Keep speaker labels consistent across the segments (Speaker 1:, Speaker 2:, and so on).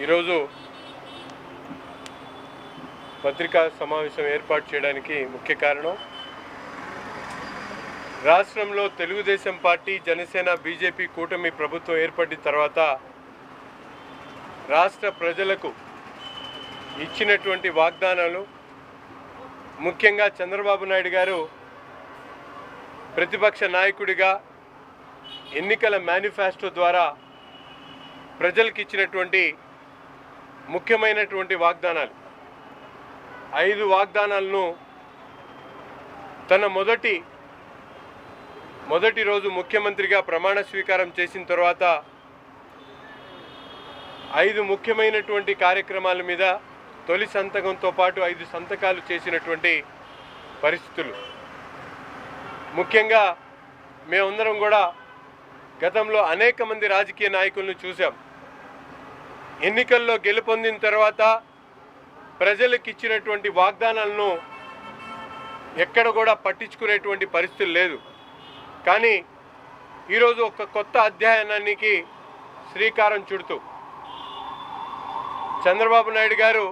Speaker 1: ఈరోజు పత్రికా సమావేశం ఏర్పాటు చేయడానికి ముఖ్య కారణం రాష్ట్రంలో తెలుగుదేశం పార్టీ, జనసేన, బీజేపీ కూటమి ప్రభుత్వం ఏర్పడిన తర్వాత రాష్ట్ర ప్రజలకు ఇచ్చినటువంటి వాగ్దానాలు, ముఖ్యంగా చంద్రబాబు నాయుడు గారు ప్రతిపక్ష నాయకుడిగా ఎన్నికల మేనిఫెస్టో ద్వారా ప్రజలకు ఇచ్చినటువంటి ముఖ్యమైనటువంటి వాగ్దానాలు 5 వాగ్దానాలను తన మొదటి రోజు ముఖ్యమంత్రిగా ప్రమాణ స్వీకారం చేసిన తర్వాత 5 ముఖ్యమైనటువంటి కార్యక్రమాల మీద తొలి సంతకంతో పాటు 5 సంతకాలు చేసినటువంటి పరిస్థితులు. ముఖ్యంగా మేమందరం కూడా గతంలో అనేక మంది రాజకీయ నాయకులను చూసాం. ఎన్నికల్లో గెలుపొందిన తర్వాత ప్రజలకు ఇచ్చినటువంటి వాగ్దానాలను ఎక్కడ కూడా పట్టించుకునేటువంటి పరిస్థితి లేదు. కానీ ఈరోజు ఒక కొత్త అధ్యాయానికి శ్రీకారం చుడుతూ చంద్రబాబు నాయుడు గారు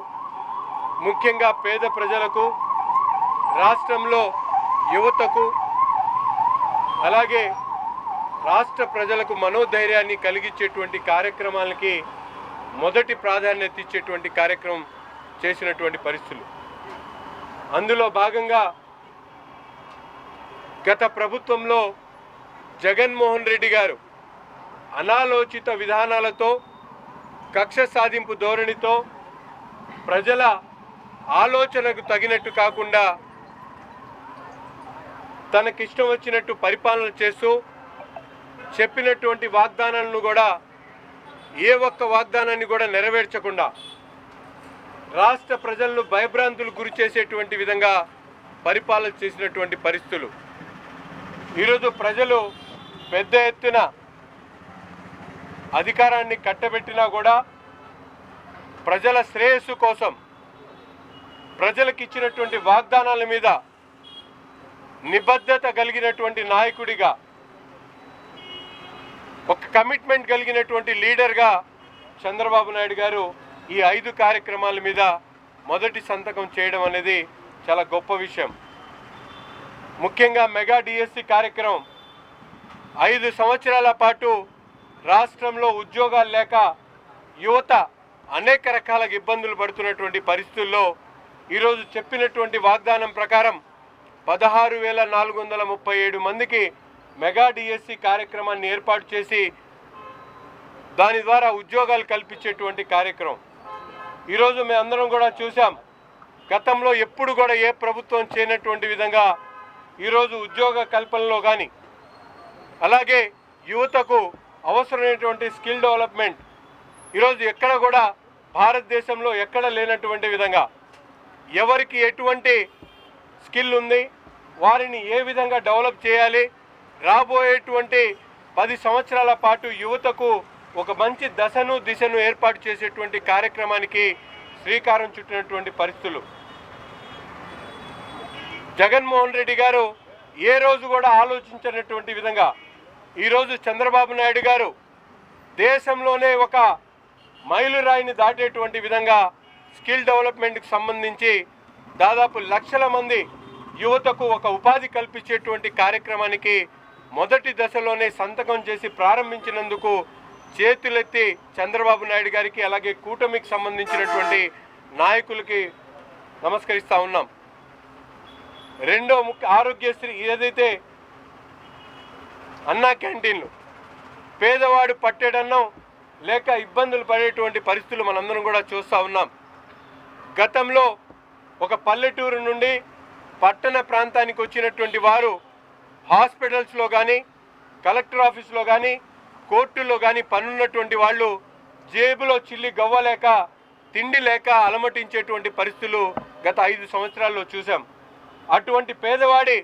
Speaker 1: ముఖ్యంగా పేద ప్రజలకు, రాష్ట్రంలో యువతకు, అలాగే రాష్ట్ర ప్రజలకు మనోధైర్యాన్ని కలిగించేటువంటి కార్యక్రమాలకి మొదటి ప్రాధాన్యత ఇచ్చేటువంటి కార్యక్రమం చేసినటువంటి పరిస్థితులు. అందులో భాగంగా గత ప్రభుత్వంలో జగన్మోహన్ రెడ్డి గారు అనాలోచిత విధానాలతో, కక్ష సాధింపు ధోరణితో, ప్రజల ఆలోచనకు తగినట్టు కాకుండా తనకిష్టం వచ్చినట్టు పరిపాలన చేస్తూ చెప్పినటువంటి వాగ్దానాలను కూడా ఏ ఒక్క వాగ్దానాన్ని కూడా నెరవేర్చకుండా రాష్ట్ర ప్రజలను భయభ్రాంతులకు గురి చేసేటువంటి విధంగా పరిపాలన చేసినటువంటి పరిస్థితులు. ఈరోజు ప్రజలు పెద్ద ఎత్తున అధికారాన్ని కట్టబెట్టినా కూడా ప్రజల శ్రేయస్సు కోసం ప్రజలకు ఇచ్చినటువంటి వాగ్దానాల మీద నిబద్ధత కలిగినటువంటి నాయకుడిగా, ఒక కమిట్మెంట్ కలిగినటువంటి లీడర్గా చంద్రబాబు నాయుడు గారు ఈ 5 కార్యక్రమాల మీద మొదటి సంతకం చేయడం అనేది చాలా గొప్ప విషయం. ముఖ్యంగా మెగా డిఎస్సి కార్యక్రమం 5 సంవత్సరాల పాటు రాష్ట్రంలో ఉద్యోగాలు లేక యువత అనేక రకాల ఇబ్బందులు పడుతున్నటువంటి పరిస్థితుల్లో ఈరోజు చెప్పినటువంటి వాగ్దానం ప్రకారం 16,437 మందికి మెగా డిఎస్సి కార్యక్రమాన్ని ఏర్పాటు చేసి దాని ద్వారా ఉద్యోగాలు కల్పించేటువంటి కార్యక్రమం. ఈరోజు మేమందరం కూడా చూసాం, గతంలో ఎప్పుడు కూడా ఏ ప్రభుత్వం చేయనటువంటి విధంగా ఈరోజు ఉద్యోగ కల్పనలో కానీ, అలాగే యువతకు అవసరమైనటువంటి స్కిల్ డెవలప్మెంట్ ఈరోజు ఎక్కడ కూడా భారతదేశంలో ఎక్కడ లేనటువంటి విధంగా ఎవరికి ఎటువంటి స్కిల్ ఉంది, వారిని ఏ విధంగా డెవలప్ చేయాలి, రాబోయేటువంటి 10 సంవత్సరాల పాటు యువతకు ఒక మంచి దశను దిశను ఏర్పాటు చేసేటువంటి కార్యక్రమానికి శ్రీకారం చుట్టినటువంటి పరిస్థితులు. జగన్మోహన్ రెడ్డి గారు ఏ రోజు కూడా ఆలోచించినటువంటి విధంగా ఈరోజు చంద్రబాబు నాయుడు గారు దేశంలోనే ఒక మైలురాయిని దాటేటువంటి విధంగా స్కిల్ డెవలప్మెంట్కి సంబంధించి దాదాపు లక్షల మంది యువతకు ఒక ఉపాధి కల్పించేటువంటి కార్యక్రమానికి మొదటి దశలోనే సంతకం చేసి ప్రారంభించినందుకు చేతులెత్తి చంద్రబాబు నాయుడు గారికి, అలాగే కూటమికి సంబంధించినటువంటి నాయకులకి నమస్కరిస్తూ ఉన్నాం. రెండో ముఖ్య ఆరోగ్యశ్రీ, ఏదైతే అన్నా క్యాంటీన్లు, పేదవాడు పట్టేడన్నం లేక ఇబ్బందులు పడేటువంటి పరిస్థితులు మనందరం కూడా చూస్తూ ఉన్నాం. గతంలో ఒక పల్లెటూరు నుండి పట్టణ ప్రాంతానికి వచ్చినటువంటి వారు హాస్పిటల్స్లో కానీ, కలెక్టర్ ఆఫీస్లో కానీ, కోర్టుల్లో కానీ పనున్నటువంటి వాళ్ళు జేబులో చిల్లి గవ్వలేక, తిండి లేక అలమటించేటువంటి పరిస్థితులు గత 5 సంవత్సరాల్లో చూసాం. అటువంటి పేదవాడి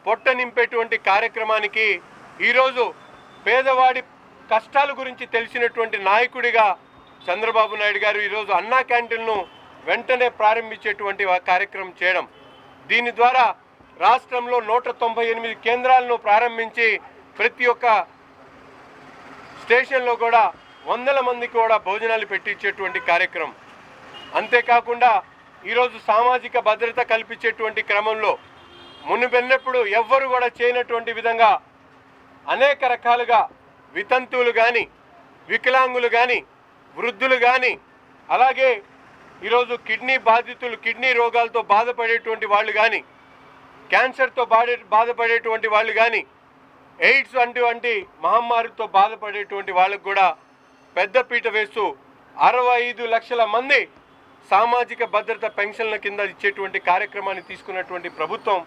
Speaker 1: పొట్ట నింపేటువంటి కార్యక్రమానికి ఈరోజు పేదవాడి కష్టాల గురించి తెలిసినటువంటి నాయకుడిగా చంద్రబాబు నాయుడు గారు ఈరోజు అన్నా క్యాంటీన్ను వెంటనే ప్రారంభించేటువంటి కార్యక్రమం చేయడం, దీని ద్వారా రాష్ట్రంలో 198 కేంద్రాలను ప్రారంభించి ప్రతి ఒక్క స్టేషన్లో కూడా వందల మందికి కూడా భోజనాలు పెట్టించేటువంటి కార్యక్రమం. అంతేకాకుండా ఈరోజు సామాజిక భద్రత కల్పించేటువంటి క్రమంలో మునుపెన్నప్పుడు ఎవ్వరు కూడా చేయనటువంటి విధంగా అనేక రకాలుగా వితంతువులు కానీ, వికలాంగులు కానీ, వృద్ధులు కానీ, అలాగే ఈరోజు కిడ్నీ బాధితులు, కిడ్నీ రోగాలతో బాధపడేటువంటి వాళ్ళు కానీ, క్యాన్సర్తో బాధపడేటువంటి వాళ్ళు కానీ, ఎయిడ్స్ వంటి మహమ్మారితో బాధపడేటువంటి వాళ్ళకు కూడా పెద్దపీట వేస్తూ 65 లక్షల మంది సామాజిక భద్రత పెన్షన్ల కింద ఇచ్చేటువంటి కార్యక్రమాన్ని తీసుకున్నటువంటి ప్రభుత్వం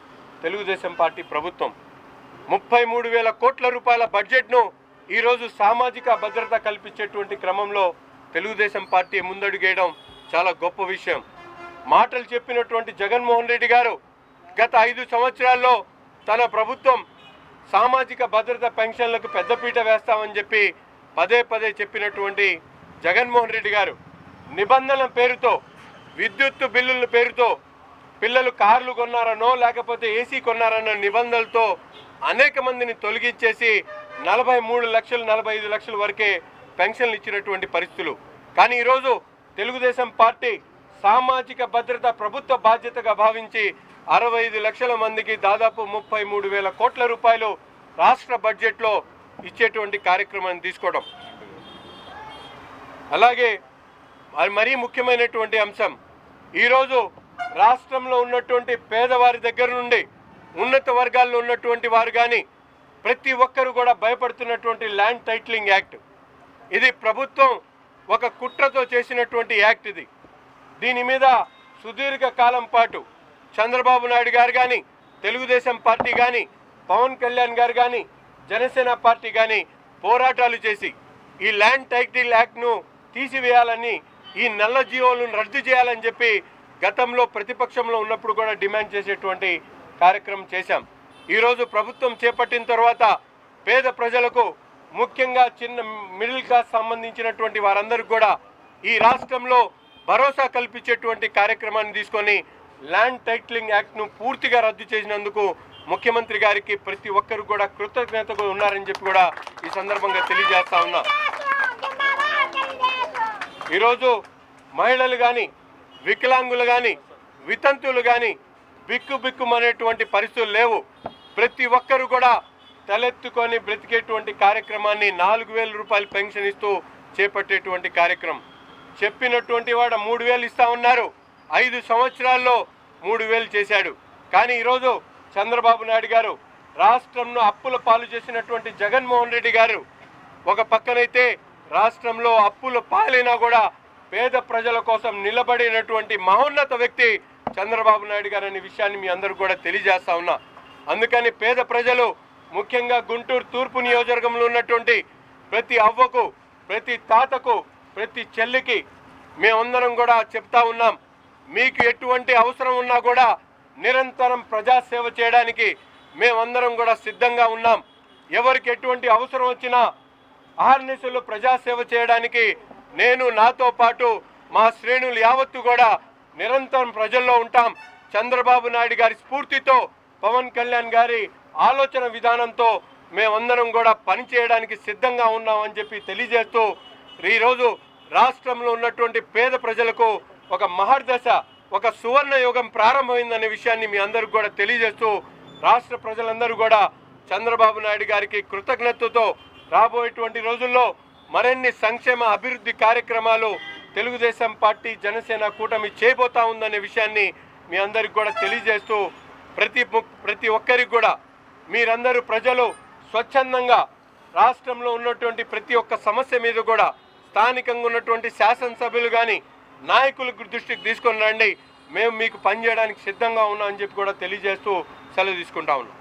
Speaker 1: తెలుగుదేశం పార్టీ ప్రభుత్వం. 33,000 కోట్ల రూపాయల బడ్జెట్ను ఈరోజు సామాజిక భద్రత కల్పించేటువంటి క్రమంలో తెలుగుదేశం పార్టీ ముందడుగేయడం చాలా గొప్ప విషయం. మాటలు చెప్పినటువంటి జగన్మోహన్ రెడ్డి గారు గత 5 సంవత్సరాల్లో తన ప్రభుత్వం సామాజిక భద్రత పెన్షన్లకు పెద్దపీట వేస్తామని చెప్పి పదే పదే చెప్పినటువంటి జగన్మోహన్ రెడ్డి గారు నిబంధనల పేరుతో, విద్యుత్ బిల్లుల పేరుతో, పిల్లలు కార్లు కొన్నారనో లేకపోతే ఏసీ కొన్నారన్న నిబంధనలతో అనేక మందిని తొలగించేసి 43 లక్షలు 45 లక్షల వరకే పెన్షన్లు ఇచ్చినటువంటి పరిస్థితులు. కానీ ఈరోజు తెలుగుదేశం పార్టీ సామాజిక భద్రత ప్రభుత్వ బాధ్యతగా భావించి 65 లక్షల మందికి దాదాపు 33,000 కోట్ల రూపాయలు రాష్ట్ర బడ్జెట్లో ఇచ్చేటువంటి కార్యక్రమాన్ని తీసుకోవడం. అలాగే మరీ ముఖ్యమైనటువంటి అంశం, ఈరోజు రాష్ట్రంలో ఉన్నటువంటి పేదవారి దగ్గర నుండి ఉన్నత వర్గాల్లో ఉన్నటువంటి వారు కానీ ప్రతి ఒక్కరు కూడా భయపడుతున్నటువంటి ల్యాండ్ టైటిలింగ్ యాక్ట్, ఇది ప్రభుత్వం ఒక కుట్రతో చేసినటువంటి యాక్ట్. దీని మీద సుదీర్ఘ కాలం పాటు చంద్రబాబు నాయుడు గారు కానీ, తెలుగుదేశం పార్టీ కానీ, పవన్ కళ్యాణ్ గారు కానీ, జనసేన పార్టీ కానీ పోరాటాలు చేసి ఈ ల్యాండ్ టైటిల్ యాక్ట్ను తీసివేయాలని, ఈ నల్ల జీవోలను రద్దు చేయాలని చెప్పి గతంలో ప్రతిపక్షంలో ఉన్నప్పుడు కూడా డిమాండ్ చేసేటువంటి కార్యక్రమం చేశాం. ఈరోజు ప్రభుత్వం చేపట్టిన తర్వాత పేద ప్రజలకు, ముఖ్యంగా చిన్న మిడిల్ క్లాస్ సంబంధించినటువంటి వారందరికీ కూడా ఈ రాష్ట్రంలో భరోసా కల్పించేటువంటి కార్యక్రమాన్ని తీసుకొని ల్యాండ్ టైటిలింగ్ యాక్ట్ను పూర్తిగా రద్దు చేసినందుకు ముఖ్యమంత్రి గారికి ప్రతి ఒక్కరు కూడా కృతజ్ఞతగా ఉన్నారని చెప్పి కూడా ఈ సందర్భంగా తెలియజేస్తా ఉన్నా. ఈరోజు మహిళలు కానీ, వికలాంగులు కానీ, వితంతువులు కానీ బిక్కుమనేటువంటి పరిస్థితులు లేవు. ప్రతి ఒక్కరు కూడా తలెత్తుకొని బ్రతికేటువంటి కార్యక్రమాన్ని 4,000 రూపాయలు పెన్షన్ ఇస్తూ చేపట్టేటువంటి కార్యక్రమం. చెప్పినటువంటి వాడు 3,000 ఇస్తా ఉన్నారు, 5 సంవత్సరాల్లో 3,000 చేశాడు. కానీ ఈరోజు చంద్రబాబు నాయుడు గారు, రాష్ట్రంలో అప్పుల పాలు చేసినటువంటి జగన్మోహన్ రెడ్డి గారు ఒక పక్కనైతే రాష్ట్రంలో అప్పుల పాలైనా కూడా పేద ప్రజల కోసం నిలబడినటువంటి మహోన్నత వ్యక్తి చంద్రబాబు నాయుడు గారు అనే విషయాన్ని మీ అందరూ కూడా తెలియజేస్తా ఉన్నా. అందుకని పేద ప్రజలు, ముఖ్యంగా గుంటూరు తూర్పు నియోజకవర్గంలో ఉన్నటువంటి ప్రతి అవ్వకు, ప్రతి తాతకు, ప్రతి చెల్లికి మేమందరం కూడా చెప్తా ఉన్నాం, మీకు ఎటువంటి అవసరం ఉన్నా కూడా నిరంతరం ప్రజాసేవ చేయడానికి మేమందరం కూడా సిద్ధంగా ఉన్నాం. ఎవరికి ఎటువంటి అవసరం వచ్చినా ఆర్నిసులు ప్రజాసేవ చేయడానికి నేను, నాతో పాటు మా శ్రేణులు యావత్తు కూడా నిరంతరం ప్రజల్లో ఉంటాం. చంద్రబాబు నాయుడు గారి స్ఫూర్తితో, పవన్ కళ్యాణ్ గారి ఆలోచన విధానంతో మేమందరం కూడా పనిచేయడానికి సిద్ధంగా ఉన్నామని చెప్పి తెలియజేస్తూ ఈరోజు రాష్ట్రంలో ఉన్నటువంటి పేద ప్రజలకు ఒక మహర్దశ, ఒక సువర్ణ యుగం ప్రారంభమైందనే విషయాన్ని మీ అందరికీ కూడా తెలియజేస్తూ రాష్ట్ర ప్రజలందరూ కూడా చంద్రబాబు నాయుడు గారికి కృతజ్ఞతతో రాబోయేటువంటి రోజుల్లో మరిన్ని సంక్షేమ అభివృద్ధి కార్యక్రమాలు తెలుగుదేశం పార్టీ, జనసేన కూటమి చేయబోతా ఉందనే విషయాన్ని మీ అందరికి కూడా తెలియజేస్తూ ప్రతి ఒక్కరికి కూడా మీరందరూ ప్రజలు స్వచ్ఛందంగా రాష్ట్రంలో ఉన్నటువంటి ప్రతి ఒక్క సమస్య మీద కూడా స్థానికంగా ఉన్నటువంటి శాసనసభ్యులు కానీ నాయకుల దృష్టికి తీసుకొని రండి, మేము మీకు పనిచేయడానికి సిద్ధంగా ఉన్నామని చెప్పి కూడా తెలియజేస్తూ సెలవు తీసుకుంటా ఉన్నాం.